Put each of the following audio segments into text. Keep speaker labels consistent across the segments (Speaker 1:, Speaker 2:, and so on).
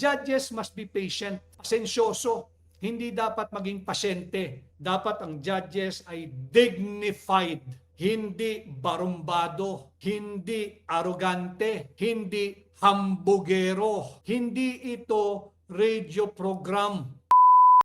Speaker 1: Judges must be patient, pasensyoso. Hindi dapat maging pasyente. Dapat ang judges ay dignified, hindi barumbado, hindi arogante, hindi hambugero. Hindi ito radio program.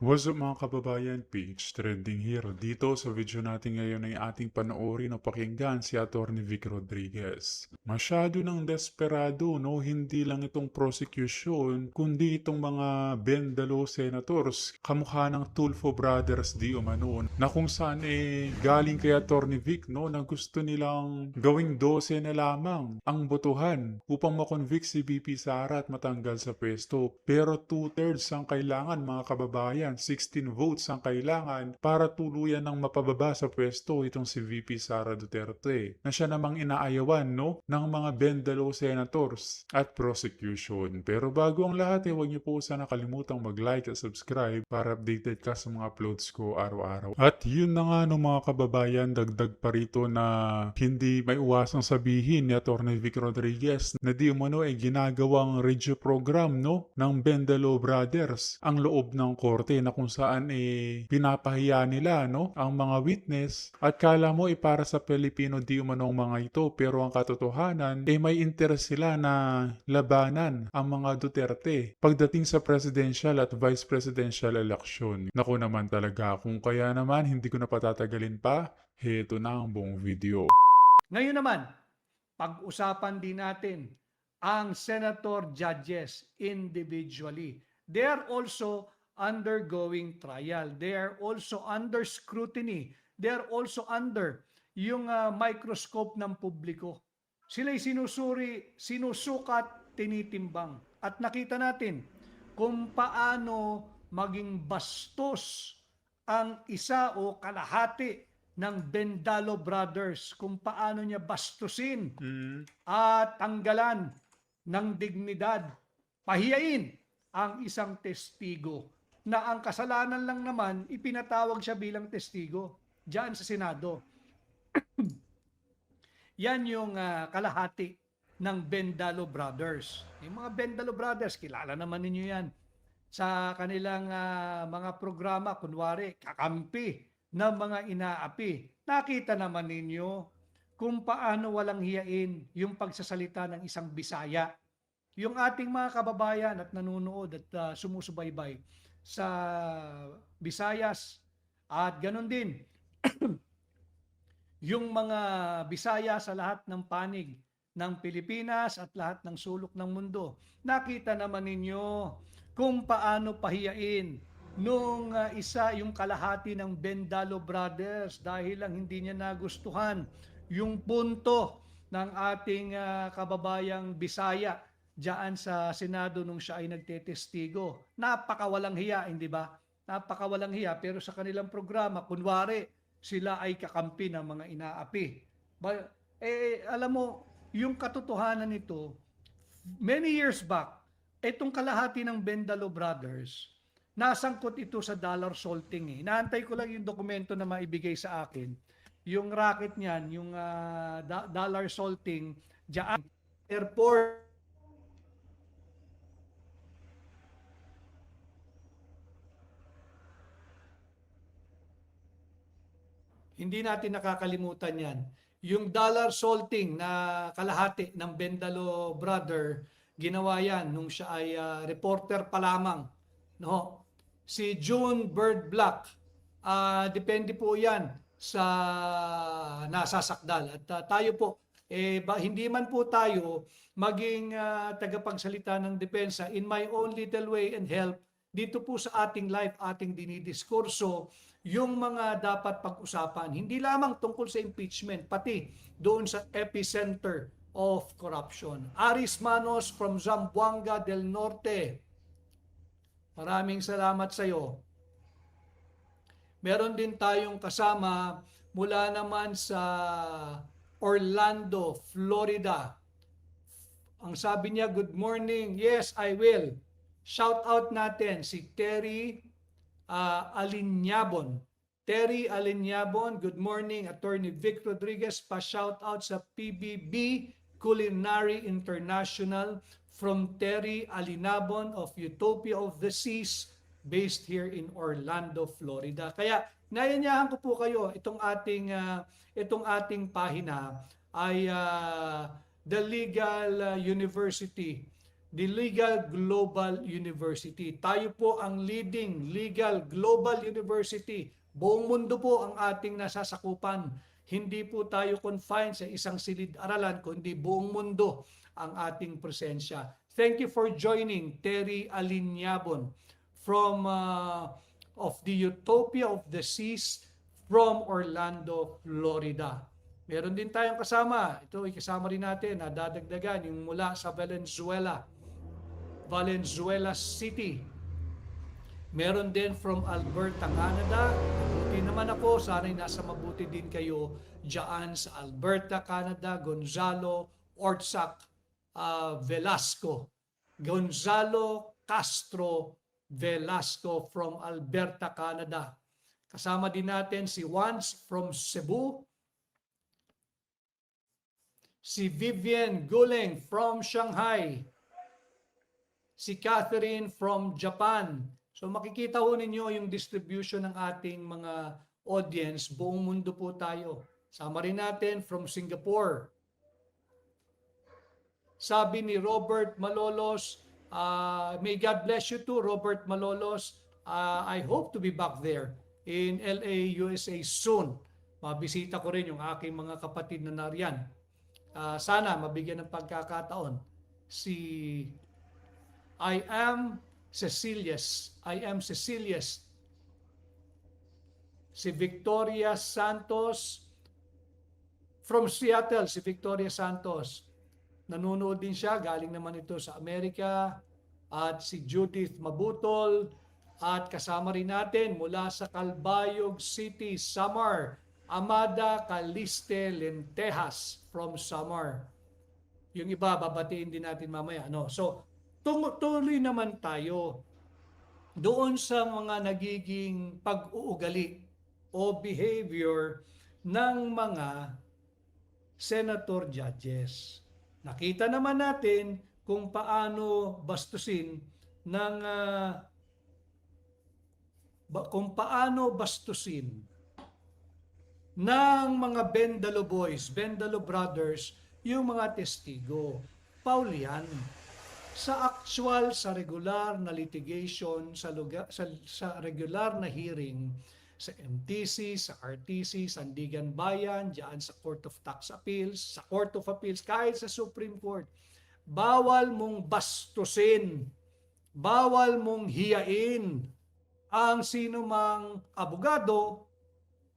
Speaker 2: What's up mga kababayan, PH Trending Hero. Dito sa video natin ngayon ay ating panoorin o pakinggan si Atty. Vic Rodriguez. Masyado ng desperado, no? Hindi lang itong prosecution, kundi itong mga bendalo senators, kamukha ng Tulfo Brothers di umano, na kung saan galing kay Atty. Vic, no? Na gusto nilang gawing 12 na lamang ang botohan upang makonvict si VP Sara at matanggal sa pwesto. Pero 2/3 ang kailangan mga kababayan. 16 votes ang kailangan para tuluyan ng mapababa sa pwesto itong si VP Sara Duterte na siya namang inaayawan, no, ng mga bendalo senators at prosecution. Pero bago ang lahat, huwag niyo po sana kalimutang mag-like at subscribe para updated ka sa mga uploads ko araw-araw. At yun na nga no mga kababayan, dagdag pa rito na hindi may uwasang sabihin ni Atty. Vic Rodriguez na di umano ay ginagawang radio program, no, ng Bendalo Brothers ang loob ng korte na kung saan pinapahiya nila, no, ang mga witness at kala mo para sa Pilipino di umanong mga ito, pero ang katotohanan may interest sila na labanan ang mga Duterte pagdating sa presidential at vice presidential election. Naku naman talaga, kung kaya naman hindi ko na patatagalin pa, heto na ang buong video.
Speaker 1: Ngayon naman, pag-usapan din natin ang senator judges individually. They are also undergoing trial. They are also under scrutiny. They are also under yung microscope ng publiko. Sila'y sinusuri, sinusukat, tinitimbang. At nakita natin kung paano maging bastos ang isa o kalahati ng Bendalo Brothers, kung paano niya bastusin at tanggalan ng dignidad, pahiyain ang isang testigo na ang kasalanan lang naman ipinatawag siya bilang testigo diyan sa Senado. Yan yung kalahati ng Bendalo Brothers. Yung mga Bendalo Brothers, kilala naman ninyo yan sa kanilang mga programa, kunwari kakampi ng mga inaapi. Nakita naman ninyo kung paano walang hiyain yung pagsasalita ng isang Bisaya. Yung ating mga kababayan at nanonood at sumusubaybay sa Visayas at ganun din yung mga Bisaya sa lahat ng panig ng Pilipinas at lahat ng sulok ng mundo. Nakita naman ninyo kung paano pahiyain nung isa yung kalahati ng Bendalo Brothers dahil lang hindi niya nagustuhan yung punto ng ating kababayang Bisaya diyan sa Senado nung siya ay nagtetestigo. Napakawalang hiya, hindi ba? Napakawalang hiya, pero sa kanilang programa, kunwari, sila ay kakampi ng mga inaapi. Alam mo, yung katotohanan nito, many years back, itong kalahati ng Bendalo Brothers, nasangkot ito sa dollar salting. Inaantay ko lang yung dokumento na maibigay sa akin. Yung racket niyan, yung dollar salting, diyan, airport, hindi natin nakakalimutan yan. Yung dollar salting na kalahati ng Bendalo brother, ginawa yan nung siya ay reporter pa lamang. No? Si June Bird Black, depende po yan sa nasasakdal. At tayo po, hindi man po tayo maging tagapagsalita ng depensa, in my own little way and help, dito po sa ating life, ating dinidiskurso, yung mga dapat pag-usapan, hindi lamang tungkol sa impeachment, pati doon sa epicenter of corruption. Aris Manos from Zamboanga del Norte, maraming salamat sa iyo. Meron din tayong kasama mula naman sa Orlando, Florida. Ang sabi niya, good morning. Yes, I will. Shout out natin si Terry Alinyabon. Terry Alinyabon, good morning. Attorney Vic Rodriguez, pa-shout out sa PBB Culinary International from Terry Alinabon of Utopia of the Seas, based here in Orlando, Florida. Kaya nayanyahan ko po kayo, itong ating pahina ay the Legal University, the Legal Global University. Tayo po ang leading legal global university. Buong mundo po ang ating nasasakupan. Hindi po tayo confined sa isang silid-aralan, kundi buong mundo ang ating presensya. Thank you for joining Terry Alinyabon from of the Utopia of the Seas from Orlando, Florida. Meron din tayong kasama. Ito, ikasama rin natin, nadadagdagan yung mula sa Valenzuela City. Meron din from Alberta, Canada. Mabuti naman ako. Sana'y nasa mabuti din kayo dyan sa Alberta, Canada. Gonzalo Ortsac Velasco. Gonzalo Castro Velasco from Alberta, Canada. Kasama din natin si Juans from Cebu. Si Vivian Guling from Shanghai. Si Catherine from Japan. So makikita ho ninyo yung distribution ng ating mga audience. Buong mundo po tayo. Sama rin natin from Singapore. Sabi ni Robert Malolos, may God bless you too, Robert Malolos. I hope to be back there in LA, USA soon. Mabisita ko rin yung aking mga kapatid na nariyan. Sana mabigyan ng pagkakataon. I am Cecilius. Si Victoria Santos from Seattle, si Victoria Santos. Nanonood din siya, galing naman ito sa Amerika. At si Judith Mabutol. At kasama rin natin mula sa Calbayog City, Samar, Amada Caliste Lentejas from Samar. Yung iba, babatiin din natin mamaya. No? So, tuloy naman tayo doon sa mga nagiging pag-uugali o behavior ng mga senator judges. Nakita naman natin kung paano bastusin ng mga Bendalo boys, Bendalo brothers, yung mga testigo. Paul yan. Sa regular na litigation, sa regular na hearing, sa MTC, sa RTC, Sandigan Bayan, diyan sa Court of Tax Appeals, sa Court of Appeals, kahit sa Supreme Court, bawal mong bastusin, bawal mong hiyain ang sinumang abogado,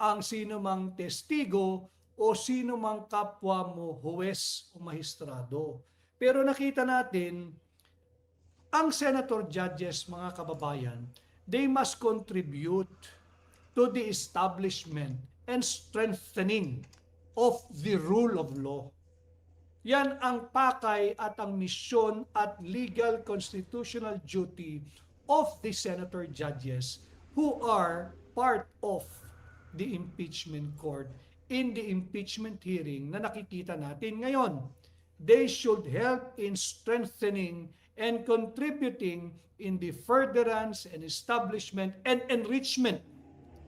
Speaker 1: ang sinumang testigo, o sinumang kapwa mo, huwes o mahistrado. Pero nakita natin, ang senator judges, mga kababayan, they must contribute to the establishment and strengthening of the rule of law. Yan ang pakay at ang misyon at legal constitutional duty of the senator judges who are part of the impeachment court in the impeachment hearing na nakikita natin ngayon. They should help in strengthening and contributing in the furtherance and establishment and enrichment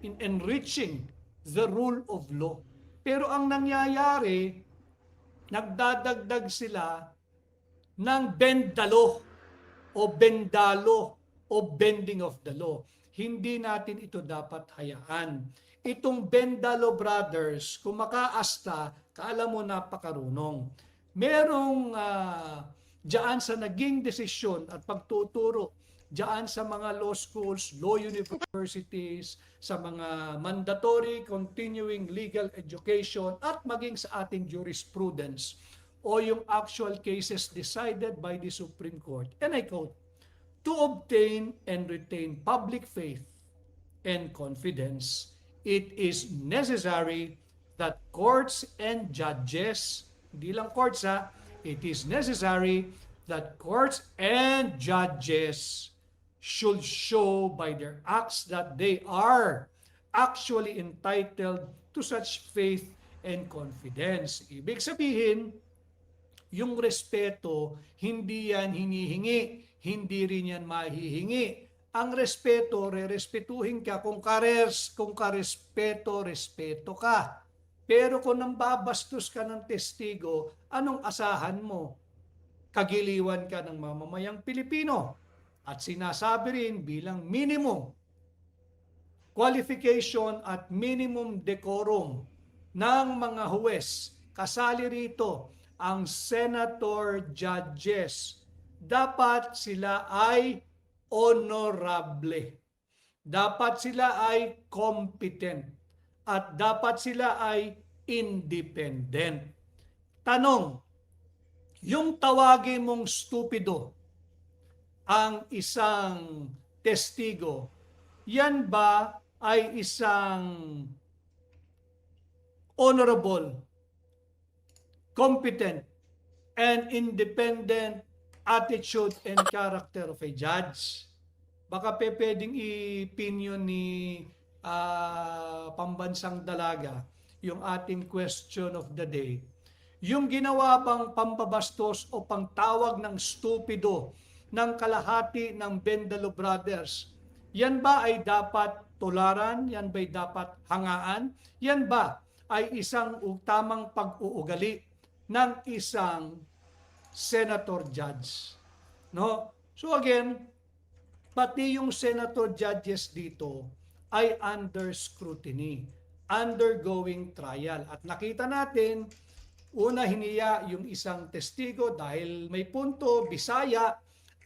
Speaker 1: in enriching the rule of law. Pero ang nangyayari, nagdadagdag sila ng bendalo o bendalo o bending of the law. Hindi natin ito dapat hayaan. Itong Bendalo brothers, kung makaasta, kaala mo napakarunong. Merong diyan sa naging desisyon at pagtuturo diyan sa mga law schools, law universities, sa mga mandatory continuing legal education at maging sa ating jurisprudence o yung actual cases decided by the Supreme Court. And I quote, "To obtain and retain public faith and confidence, it is necessary that courts and judges," hindi lang courts it is necessary that courts and judges should show by their acts that they are actually entitled to such faith and confidence. Ibig sabihin, Yung respeto, hindi yan hinihingi, hindi rin yan mahihingi. Ang respeto, re-respetuhin ka kung karespeto, respeto ka. Pero kung nambabastos ka ng testigo, anong asahan mo? Kagiliwan ka ng mamamayang Pilipino. At sinasabi rin bilang minimum qualification at minimum decorum ng mga huwes. Kasali rito ang senator judges. Dapat sila ay honorable. Dapat sila ay competent. At dapat sila ay independent. Tanong, yung tawagin mong stupido ang isang testigo, yan ba ay isang honorable, competent, and independent attitude and character of a judge? Baka pwedeng i-opinion ni Pambansang Dalaga yung ating question of the day. Yung ginawa bang pambabastos o pangtawag ng stupido ng kalahati ng Bendalo Brothers, yan ba ay dapat tularan? Yan ba ay dapat hangaan? Yan ba ay isang tamang pag-uugali ng isang senator judge? No? So again, pati yung senator judges dito ay under scrutiny, undergoing trial. At nakita natin, una hiniya yung isang testigo dahil may punto, Bisaya,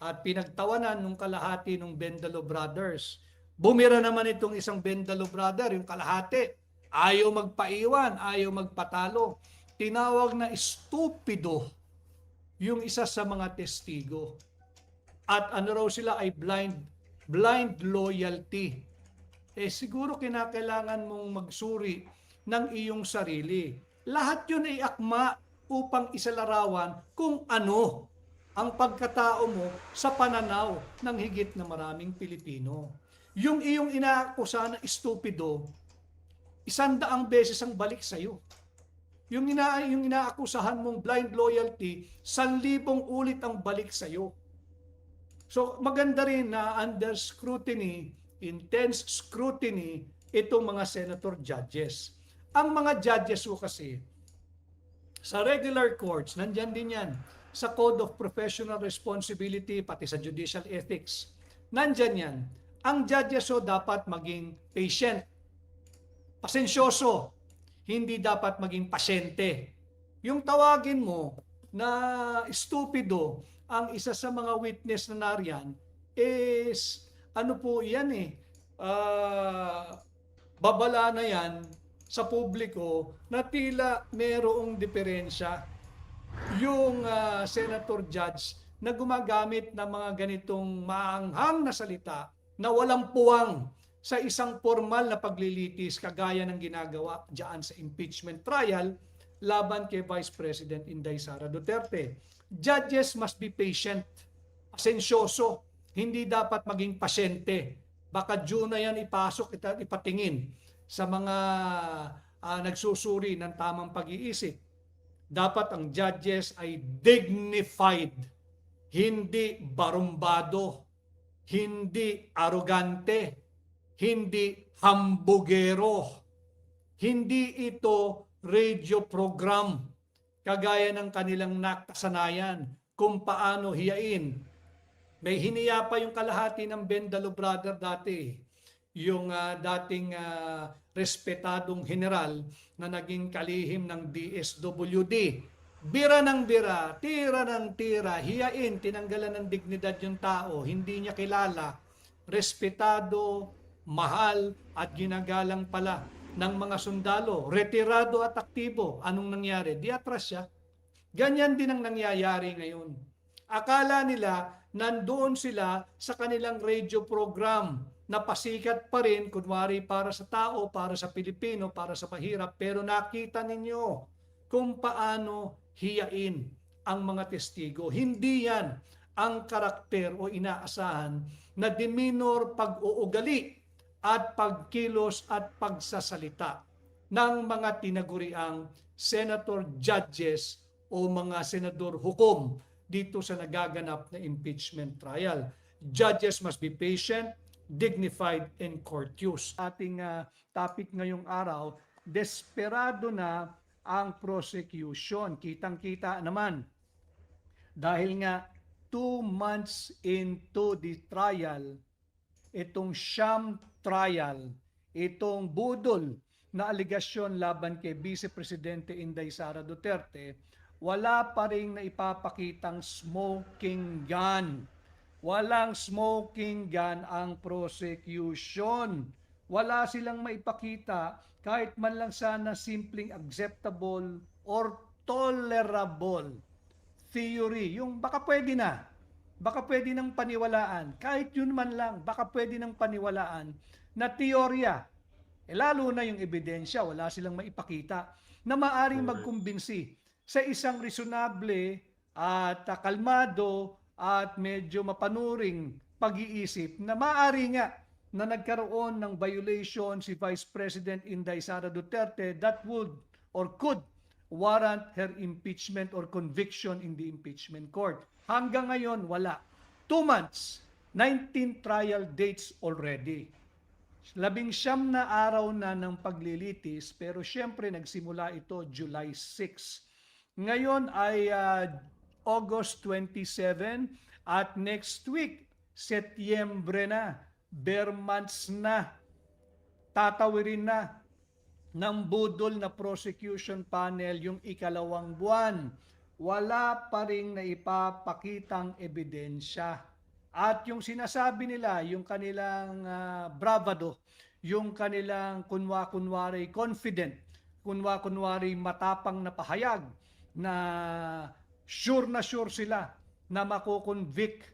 Speaker 1: at pinagtawanan nung kalahati ng Bendalo Brothers. Bumira naman itong isang Bendalo Brother, yung kalahati. Ayaw magpaiwan, ayaw magpatalo. Tinawag na stupido yung isa sa mga testigo. At ano raw sila ay blind loyalty. Siguro kinakailangan mong magsuri ng iyong sarili. Lahat yun ay akma upang isalarawan kung ano ang pagkatao mo sa pananaw ng higit na maraming Pilipino. Yung iyong inaakusa na stupido, 100 beses ang balik sa'yo. Yung inaakusahan mong blind loyalty, 1,000 ulit ang balik sa'yo. So maganda rin na under scrutiny, intense scrutiny, itong mga senator judges. Ang mga judges ko kasi, sa regular courts, nandyan din yan, sa Code of Professional Responsibility, pati sa Judicial Ethics, nandyan yan. Ang judges dapat maging patient, pasensyoso, hindi dapat maging pasyente. Yung tawagin mo na stupido, ang isa sa mga witness na nariyan is, ano po yan babala na yan sa publiko na tila merong diferensya yung senator judge na gumagamit ng mga ganitong maanghang na salita na walang puwang sa isang formal na paglilitis kagaya ng ginagawa diyan sa impeachment trial laban kay Vice President Inday Sara Duterte. Judges must be patient, pasensyoso, hindi dapat maging pasyente. Baka due na yan ipasok, ipatingin sa mga nagsusuri ng tamang pag-iisip. Dapat ang judges ay dignified, hindi barumbado, hindi arogante, hindi hambugero, hindi ito radio program kagaya ng kanilang nakasanayan kung paano hiyain. May hiniya pa yung kalahati ng Bendalo Brother dati, yung dating respetadong general na naging kalihim ng DSWD. Bira ng bira, tira ng tira, hiyain, tinanggalan ng dignidad yung tao, hindi niya kilala, respetado, mahal at ginagalang pala ng mga sundalo, retirado at aktibo. Anong nangyari? Di atras siya. Ganyan din ang nangyayari ngayon. Akala nila nandoon sila sa kanilang radio program na pasikat pa rin, kunwari para sa tao, para sa Pilipino, para sa mahirap. Pero nakita ninyo kung paano hiyain ang mga testigo. Hindi yan ang karakter o inaasahan na demeanor, pag-uugali at pagkilos at pagsasalita ng mga tinaguriang senator judges o mga senador hukom dito sa nagaganap na impeachment trial. Judges must be patient, dignified, and courteous. Ating topic ngayong araw, desperado na ang prosecution. Kitang-kita naman dahil nga 2 months into the trial, itong sham trial, itong budol na aligasyon laban kay Vice Presidente Inday Sara Duterte, wala pa rin naipapakitang smoking gun. Walang smoking gun ang prosecution. Wala silang maipakita kahit man lang sana simpleng acceptable or tolerable theory. Yung baka pwede nang paniwalaan. Kahit yun man lang, baka pwede nang paniwalaan na teorya. Lalo na yung ebidensya, wala silang maipakita na maaring magkumbinsi sa isang reasonable at kalmado at medyo mapanuring pag-iisip na maaari nga na nagkaroon ng violation si Vice President Inday Sara Duterte that would or could warrant her impeachment or conviction in the impeachment court. Hanggang ngayon, wala. 2 months, 19 trial dates already. 19 na araw na ng paglilitis, pero syempre nagsimula ito July 6. Ngayon ay August 27 at next week, Setyembre na, bare months na, tatawirin na ng budol na prosecution panel yung ikalawang buwan. Wala pa rin naipapakitang ebidensya. At yung sinasabi nila, yung kanilang bravado, yung kanilang kunwari confident, kunwari matapang na pahayag na sure sila na makukonvict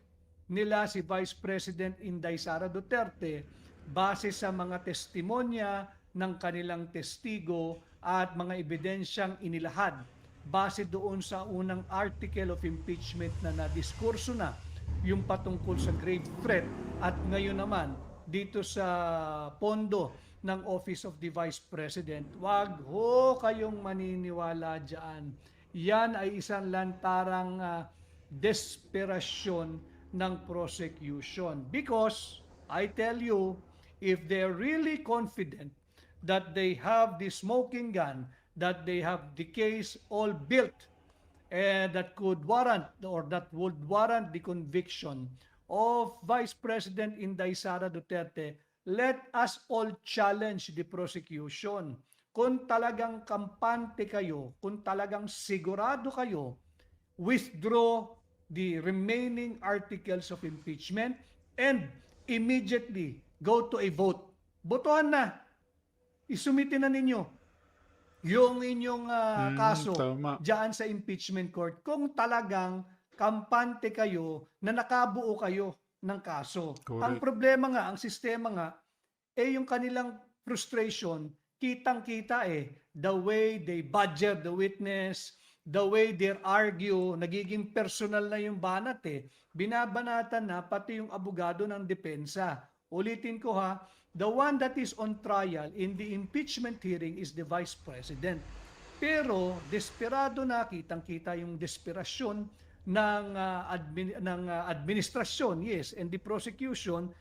Speaker 1: nila si Vice President Inday Sara Duterte base sa mga testimonya ng kanilang testigo at mga ebidensyang inilahad base doon sa unang article of impeachment na nadiskurso na, yung patungkol sa grave threat, at ngayon naman dito sa pondo ng Office of the Vice President. Wag ho kayong maniniwala dyan. Yan ay isang lantarang desperasyon ng prosecution. Because, I tell you, if they're really confident that they have the smoking gun, that they have the case all built, that could warrant or that would warrant the conviction of Vice President Inday Sara Duterte, let us all challenge the prosecution. Kung talagang kampante kayo, kung talagang sigurado kayo, withdraw the remaining articles of impeachment and immediately go to a vote. Botohan na. Isumitin na ninyo yung inyong kaso
Speaker 2: Tama.
Speaker 1: diyan sa impeachment court kung talagang kampante kayo na nakabuo kayo ng kaso.
Speaker 2: Correct.
Speaker 1: Ang problema nga, ang sistema nga, yung kanilang frustration, kitang-kita the way they badger the witness, the way they argue, nagiging personal na yung banat Binabanatan na pati yung abogado ng depensa. Ulitin ko the one that is on trial in the impeachment hearing is the Vice President. Pero desperado na, kitang-kita yung desperasyon ng administrasyon, yes, and the prosecution,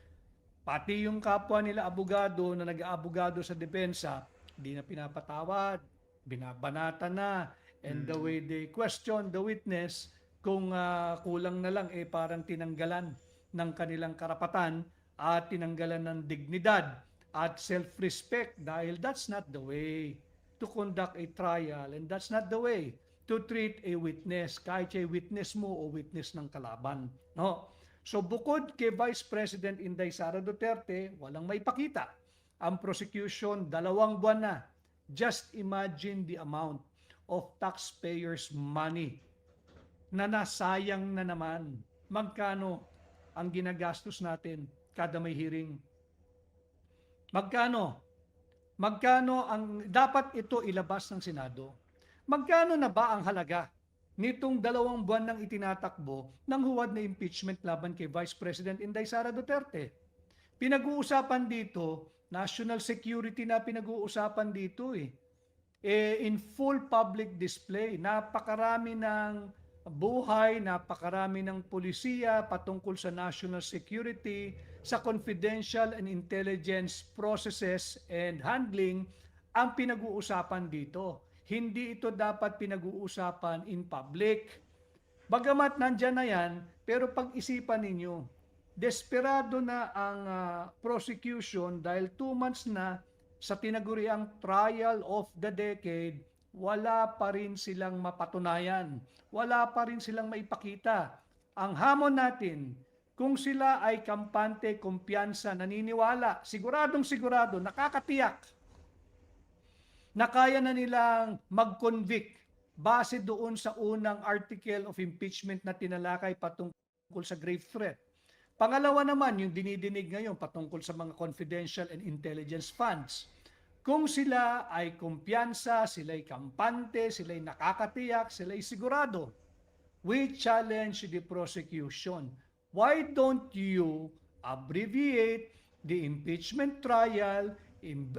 Speaker 1: pati yung kapwa nila abogado na nag-aabogado sa depensa, di na pinapatawad, binabanatan na, and the way they question the witness, kung kulang na lang parang tinanggalan ng kanilang karapatan at tinanggalan ng dignidad at self-respect, dahil that's not the way to conduct a trial and that's not the way to treat a witness, kahit siya witness mo o witness ng kalaban. No? So bukod kay Vice President Inday Sara Duterte, walang maipakita. Ang prosecution, 2 buwan na. Just imagine the amount of taxpayers' money na nasayang na naman. Magkano ang ginagastos natin kada may hearing? Magkano ang dapat ito ilabas ng Senado? Magkano na ba ang halaga nitong 2 buwan nang itinatakbo ng huwad na impeachment laban kay Vice President Inday Sara Duterte? Pinag-uusapan dito, national security na pinag-uusapan dito in full public display. Napakarami ng buhay, napakarami ng pulisiya patungkol sa national security, sa confidential and intelligence processes and handling ang pinag-uusapan dito. Hindi ito dapat pinag-uusapan in public. Bagamat nandyan na yan, pero pag-isipan ninyo, desperado na ang prosecution dahil 2 months na sa tinaguriang trial of the decade, wala pa rin silang mapatunayan. Wala pa rin silang maipakita. Ang hamon natin, kung sila ay kampante, kumpiyansa, naniniwala, siguradong sigurado, nakakatiyak na kaya na nilang mag-convict base doon sa unang article of impeachment na tinalakay patungkol sa grave threat. Pangalawa naman, yung dinidinig ngayon patungkol sa mga confidential and intelligence funds. Kung sila ay kumpiyansa, sila ay kampante, sila ay nakakatiyak, sila ay sigurado, we challenge the prosecution. Why don't you abbreviate the impeachment trial,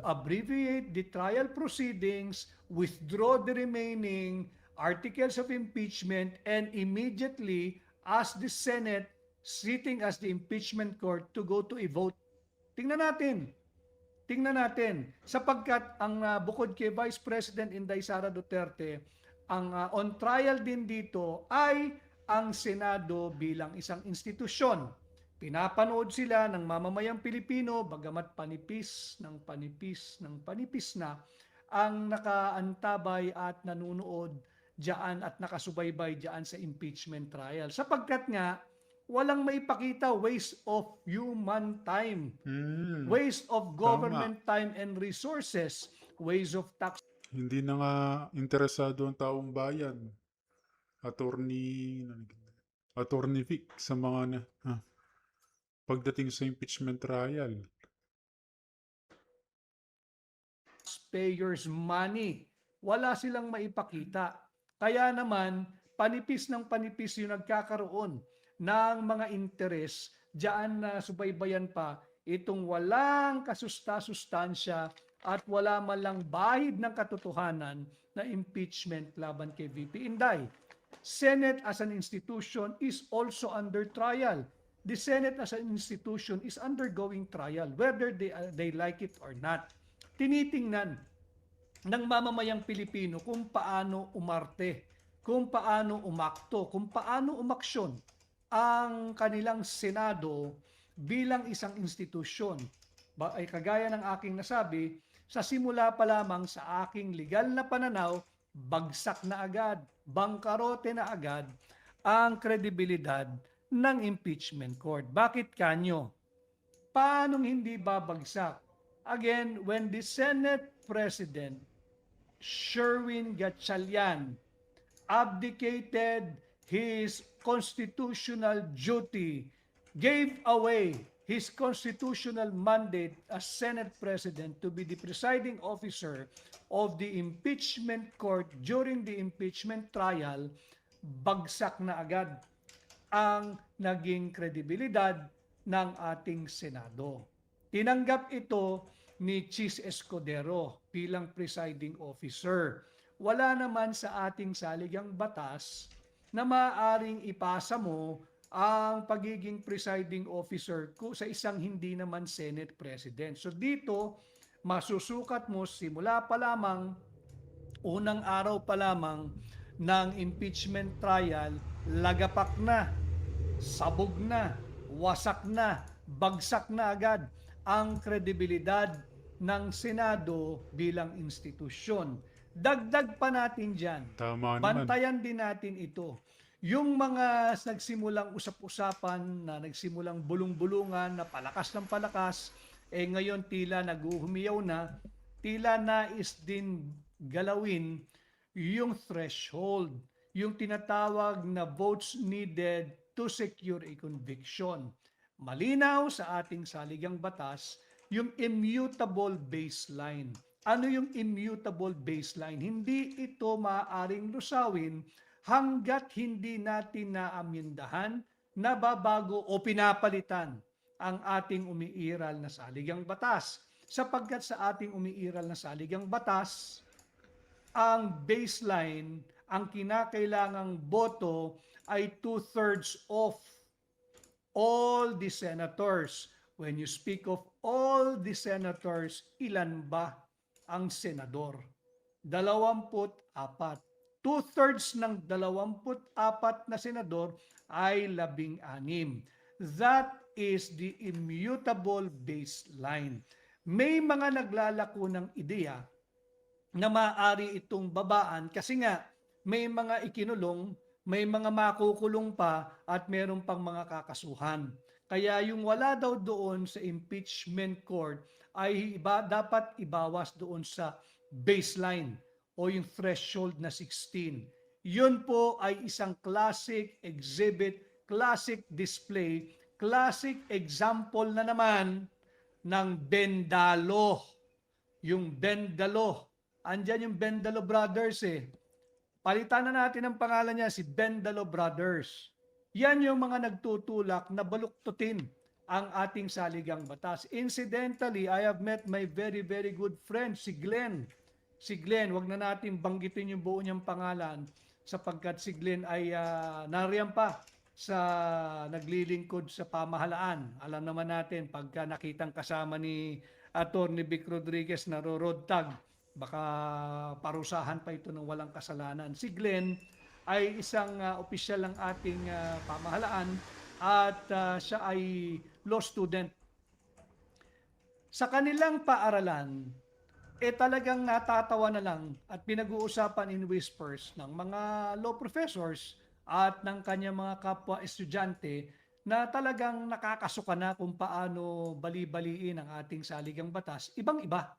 Speaker 1: abbreviate the trial proceedings, withdraw the remaining articles of impeachment, and immediately ask the Senate sitting as the impeachment court to go to a vote? Tingnan natin, sapagkat ang bukod kay Vice President Inday Sara Duterte, ang on trial din dito ay ang Senado bilang isang institusyon. Pinapanood sila ng mamamayang Pilipino, bagamat panipis na ang nakaantabay at nanunood diyan at nakasubaybay diyan sa impeachment trial. Sapagkat nga, walang maipakita, waste of human time, waste of government time and resources, waste of tax.
Speaker 2: Hindi na nga interesado ang taong bayan. Attorney Vic sa mga pagdating sa impeachment trial.
Speaker 1: Taxpayers' money. Wala silang maipakita. Kaya naman, panipis yung nagkakaroon ng mga interes diyan na subaybayan pa itong walang kasusta-sustansya at wala man lang bahid ng katotohanan na impeachment laban kay VP Inday. Senate as an institution is also under trial. The Senate as an institution is undergoing trial, whether they like it or not. Tinitingnan ng mamamayang Pilipino kung paano umarte, kung paano umakto, kung paano umaksyon ang kanilang Senado bilang isang institusyon. Ay kagaya ng aking nasabi, sa simula pa lamang sa aking legal na pananaw, bagsak na agad, bangkarote na agad ang kredibilidad ng impeachment court. Bakit kanyo? Paanong hindi babagsak? Again, when the Senate President Sherwin Gatchalian abdicated his constitutional duty, gave away his constitutional mandate as Senate President to be the presiding officer of the impeachment court during the impeachment trial, bagsak na agad ang naging kredibilidad ng ating Senado. Tinanggap ito ni Chis Escudero bilang presiding officer. Wala naman sa ating saligang batas na maaaring ipasa mo ang pagiging presiding officer sa isang hindi naman Senate President. So dito, masusukat mo simula pa lamang, unang araw pa lamang ng impeachment trial, lagapak na, sabog na, wasak na, bagsak na agad ang kredibilidad ng Senado bilang institusyon. Dagdag pa natin dyan.
Speaker 2: Tama naman.
Speaker 1: Bantayan din natin ito. Yung mga nagsimulang usap-usapan, na nagsimulang bulong-bulungan, na palakas ng palakas, ngayon tila naguhumiyaw na, tila nais din galawin yung threshold, yung tinatawag na votes needed to secure a conviction. Malinaw sa ating saligang batas, yung immutable baseline. Ano yung immutable baseline? Hindi ito maaaring lusawin hanggat hindi natin naamyendahan, nababago o pinapalitan ang ating umiiral na saligang batas. Sapagkat sa ating umiiral na saligang batas, ang baseline, ang kinakailangang boto ay 2/3 of all the senators. When you speak of all the senators, ilan ba ang senador? 24. 2/3 ng 24 na senador ay 16. That is the immutable baseline. May mga naglalako ng ideya na maaari itong babaan kasi nga may mga ikinulong, may mga makukulong pa at meron pang mga kakasuhan. Kaya yung wala daw doon sa impeachment court ay dapat ibawas doon sa baseline o yung threshold na 16. Yun po ay isang classic exhibit, classic display, classic example na naman ng Bendalo. Yung Bendalo. Andyan yung Bendalo Brothers eh. Palitan na natin ang pangalan niya, si Bendalo Brothers. Yan yung mga nagtutulak na baluktutin ang ating saligang batas. Incidentally, I have met my very, very good friend, si Glenn. Si Glenn, wag na natin banggitin yung buo niyang pangalan sapagkat si Glenn ay nariyan pa sa naglilingkod sa pamahalaan. Alam naman natin, pagka nakitang kasama ni Atty. Vic Rodriguez na road tag, baka parusahan pa ito ng walang kasalanan. Si Glenn ay isang opisyal ng ating pamahalaan at siya ay law student. Sa kanilang paaralan, talagang natatawa na lang at pinag-uusapan in whispers ng mga law professors at ng kanyang mga kapwa estudyante na talagang nakakasuka na kung paano bali-baliin ang ating saligang batas. Ibang-iba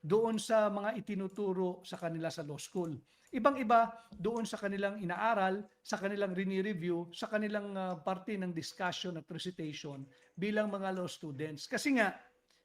Speaker 1: doon sa mga itinuturo sa kanila sa law school. Ibang-iba doon sa kanilang inaaral, sa kanilang rini-review, sa kanilang parte ng discussion at recitation bilang mga law students. Kasi nga,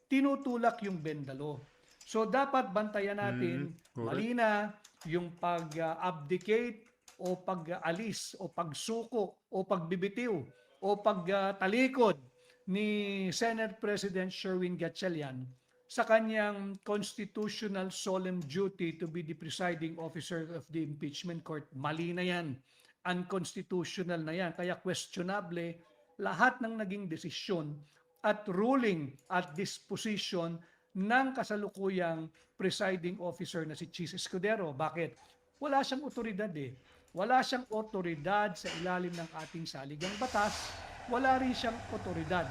Speaker 1: tinutulak yung Bendalo. So dapat bantayan natin malina yung pag-abdicate o pag-alis o pagsuko o pagbibitiw o pagtalikod ni Senate President Sherwin Gatchalian sa kanyang constitutional solemn duty to be the presiding officer of the impeachment court. Mali na yan. Unconstitutional na yan. Kaya questionable lahat ng naging desisyon at ruling at disposition ng kasalukuyang presiding officer na si Chis Escudero. Bakit? Wala siyang otoridad eh. Wala siyang otoridad sa ilalim ng ating saligang batas. Wala rin siyang otoridad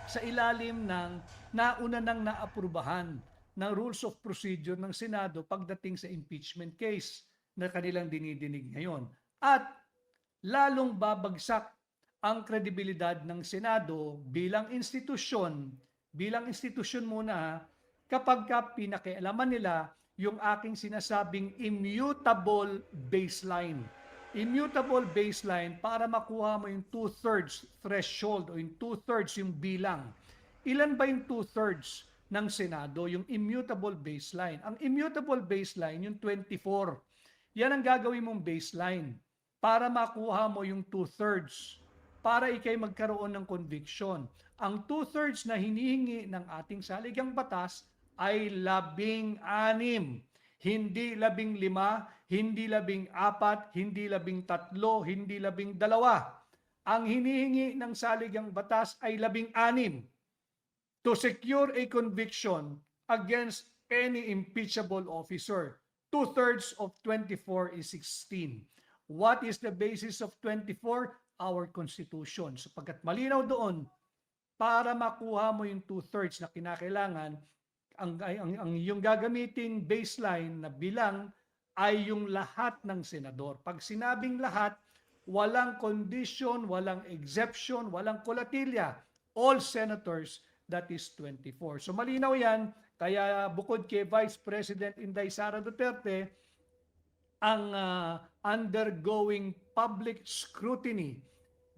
Speaker 1: sa ilalim ng nauna nang naaprubahan ng Rules of Procedure ng Senado pagdating sa impeachment case na kanilang dinidinig ngayon. At lalong babagsak ang kredibilidad ng Senado bilang institusyon muna kapag pinakialaman nila yung aking sinasabing immutable baseline. Immutable baseline para makuha mo yung 2/3 threshold o yung 2/3 yung bilang. Ilan ba yung 2/3 ng Senado? Yung immutable baseline. Ang immutable baseline, yung 24. Yan ang gagawin mong baseline para makuha mo yung 2/3 para ikay magkaroon ng conviction. Ang 2/3 na hinihingi ng ating saligang batas ay 16. Hindi 15, hindi 14, hindi 13, hindi 12. Ang hinihingi ng saligang batas ay 16 to secure a conviction against any impeachable officer. 2/3 of 24 is 16. What is the basis of 24? Our Constitution. Sapagkat malinaw doon, para makuha mo yung 2/3 na kinakailangan, ang yung gagamitin baseline na bilang ay yung lahat ng senador. Pag sinabing lahat, walang condition, walang exception, walang kolatilya. All senators, that is 24. So malinaw yan, kaya bukod kay Vice President Inday Sara Duterte, ang undergoing public scrutiny,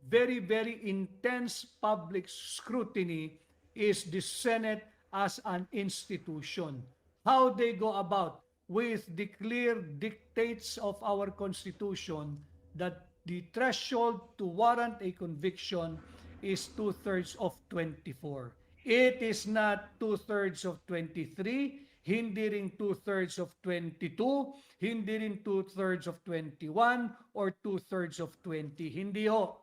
Speaker 1: very, very intense public scrutiny is the Senate as an institution. How they go about with the clear dictates of our Constitution that the threshold to warrant a conviction is 2/3 of 24. It is not 2/3 of 23. hindi rin 2/3 of 22, hindi rin 2/3 of 21, or 2/3 of 20. Hindi ho.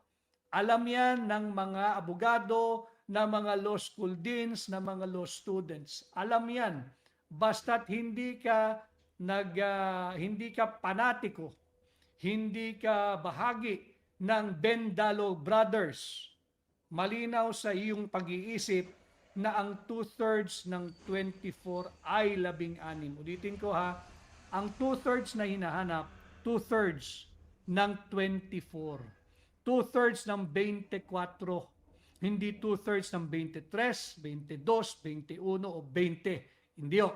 Speaker 1: Alam yan ng mga abogado, ng mga law school deans, ng mga law students. Alam yan. Basta't hindi ka panatiko, hindi ka bahagi ng Bendalo Brothers, malinaw sa iyong pag-iisip na ang 2/3 ng 24 ay 16. Ulitin ko ha, ang 2/3 na hinahanap, 2/3 ng 24. 2/3 ng 24. Hindi 2/3 ng 23, 22, 21 o 20. Hindi o.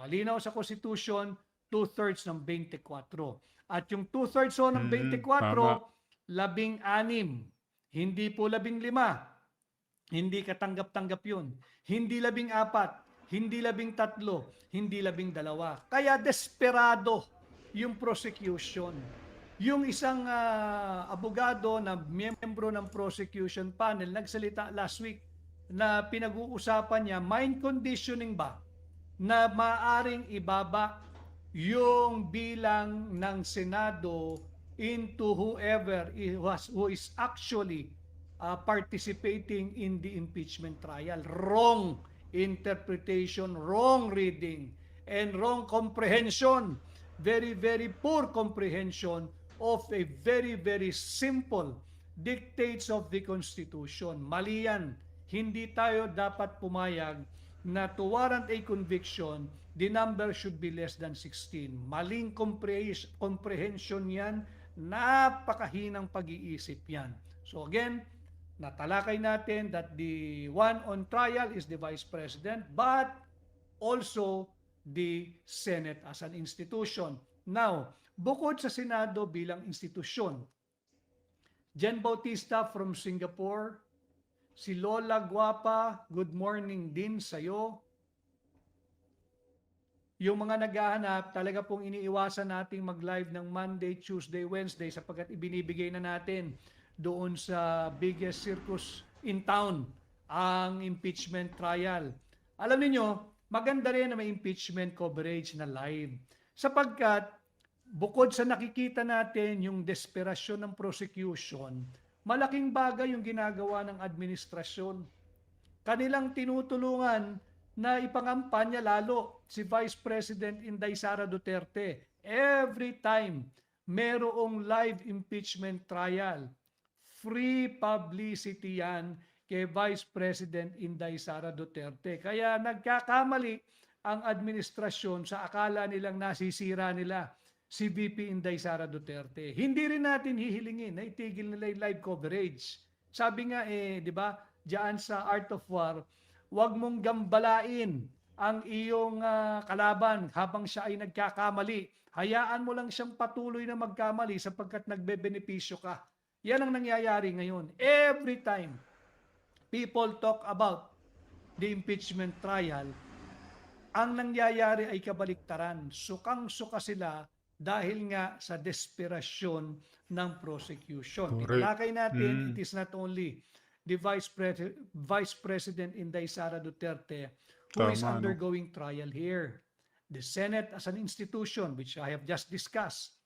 Speaker 1: Malinaw sa Constitution, 2/3 ng 24. At yung 2/3 ng 24,
Speaker 2: Tama.
Speaker 1: 16. Hindi po 15. Hindi katanggap-tanggap yun. Hindi 14, hindi 13, hindi 12. Kaya desperado yung prosecution. Yung isang abogado na miyembro ng prosecution panel nagsalita last week na pinag-uusapan niya, mind conditioning ba na maaring ibaba yung bilang ng Senado into whoever who is actually participating in the impeachment trial. Wrong interpretation, wrong reading, and wrong comprehension. Very, very poor comprehension of a very, very simple dictates of the Constitution. Mali yan. Hindi tayo dapat pumayag na to warrant a conviction, the number should be less than 16. Maling comprehension yan, napakahinang pag-iisip yan. So again, natalakay natin that the one on trial is the Vice President, but also the Senate as an institution. Now, bukod sa Senado bilang institusyon, Jen Bautista from Singapore, si Lola Guapa, good morning din sa'yo. Yung mga naghahanap, talaga pong iniiwasan nating mag-live ng Monday, Tuesday, Wednesday sapagkat ibinibigay na natin doon sa biggest circus in town, ang impeachment trial. Alam niyo, maganda rin na may impeachment coverage na live sapagkat bukod sa nakikita natin yung desperasyon ng prosecution, malaking bagay yung ginagawa ng administrasyon. Kanilang tinutulungan na ipangampanya lalo si Vice President Inday Sara Duterte. Every time merong live impeachment trial, free publicity yan kay Vice President Inday Sara Duterte. Kaya nagkakamali ang administrasyon sa akala nilang nasisira nila si VP Inday Sara Duterte. Hindi rin natin hihilingin na itigil nila yung live coverage. Sabi nga di ba, diyan sa Art of War, huwag mong gambalain ang iyong kalaban habang siya ay nagkakamali. Hayaan mo lang siyang patuloy na magkamali sapagkat nagbebenepisyo ka. Yan ang nangyayari ngayon. Every time people talk about the impeachment trial, ang nangyayari ay kabaliktaran. Sukang-suka sila dahil nga sa desperasyon ng prosecution.
Speaker 2: Correct.
Speaker 1: Tinalakay natin, it is not only the Vice President Inday Sara Duterte who is
Speaker 2: Tama, no?
Speaker 1: undergoing trial here. The Senate as an institution, which I have just discussed,